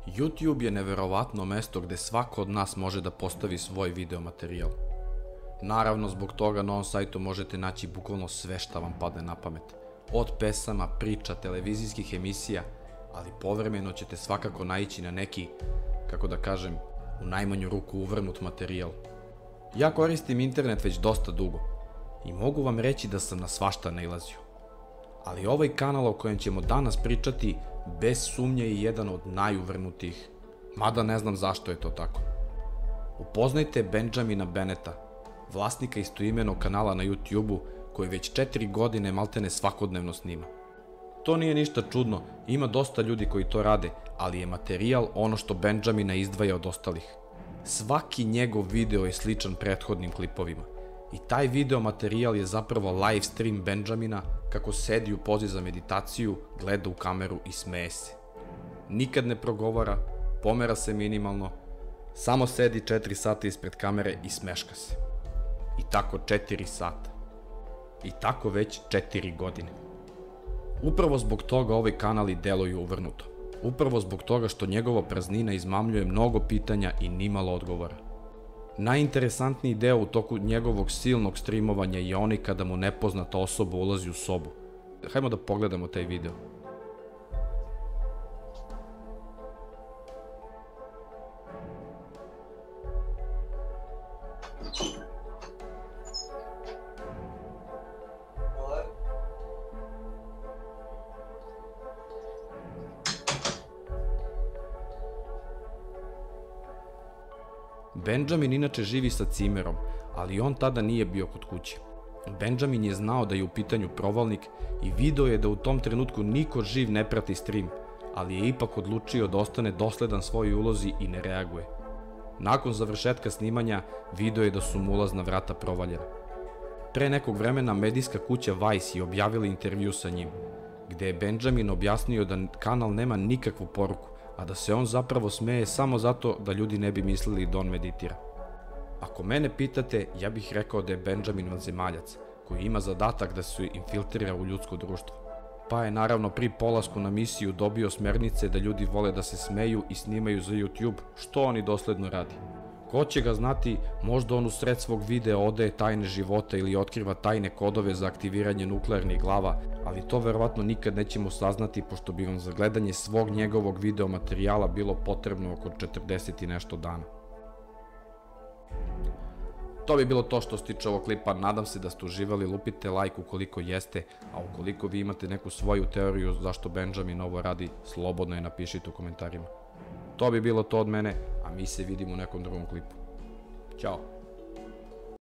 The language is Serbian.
YouTube je neverovatno mesto gde svako od nas može da postavi svoj video materijal. Naravno, zbog toga na ovom sajtu možete naći bukvalno sve šta vam padne na pamet. Od pesama, priča, televizijskih emisija, ali povremeno ćete svakako naići na neki, kako da kažem, u najmanju ruku uvrnut materijal. Ja koristim internet već dosta dugo i mogu vam reći da sam na svašta nailazio. Ali ovaj kanal o kojem ćemo danas pričati bez sumnje je jedan od najuvrnutijih, mada ne znam zašto je to tako. Upoznajte Benjamina Beneta, vlasnika istoimenog kanala na YouTube-u koji već 4 godine maltene svakodnevno snima. To nije ništa čudno, ima dosta ljudi koji to rade, ali je materijal ono što Benjamina izdvaja od ostalih. Svaki njegov video je sličan prethodnim klipovima. I taj video materijal je zapravo live stream Benjamina kako sedi u pozi za meditaciju, gleda u kameru i smeje se. Nikad ne progovara, pomera se minimalno, samo sedi 4 sata ispred kamere i smeška se. I tako 4 sata. I tako već 4 godine. Upravo zbog toga ovaj kanal i deluje uvrnuto. Upravo zbog toga što njegova praznina izmamljuje mnogo pitanja i nimalo odgovora. Najinteresantniji deo u toku njegovog silnog streamovanja je onaj kada mu nepoznata osoba ulazi u sobu. Hajmo da pogledamo taj video. Benjamin inače živi sa cimerom, ali on tada nije bio kod kuće. Benjamin je znao da je u pitanju provalnik i video je da u tom trenutku niko živ ne prati stream, ali je ipak odlučio da ostane dosledan svojoj ulozi i ne reaguje. Nakon završetka snimanja, video je da su mu ulazna vrata provaljena. Pre nekog vremena medijska kuća Vice je objavila intervju sa njim, gde je Benjamin objasnio da kanal nema nikakvu poruku, a da se on zapravo smeje samo zato da ljudi ne bi mislili da on meditira. Ako mene pitate, ja bih rekao da je Benjamin vanzemaljac, koji ima zadatak da se infiltrira u ljudsko društvo. Pa je naravno pri polasku na misiju dobio smernice da ljudi vole da se smeju i snimaju za YouTube, što on i dosledno radi. Ko će ga znati, možda on u sred svog videa odaje tajne života ili otkriva tajne kodove za aktiviranje nuklearnih glava, ali to verovatno nikad nećemo saznati pošto bi vam za gledanje svog njegovog video materijala bilo potrebno oko 40 i nešto dana. To bi bilo to što se tiče ovog klipa, nadam se da ste uživali, lupite like ukoliko jeste, a ukoliko vi imate neku svoju teoriju zašto Benjamin ovo radi, slobodno je napišite u komentarima. To bi bilo to od mene, a mi se vidimo u nekom drugom klipu. Ćao!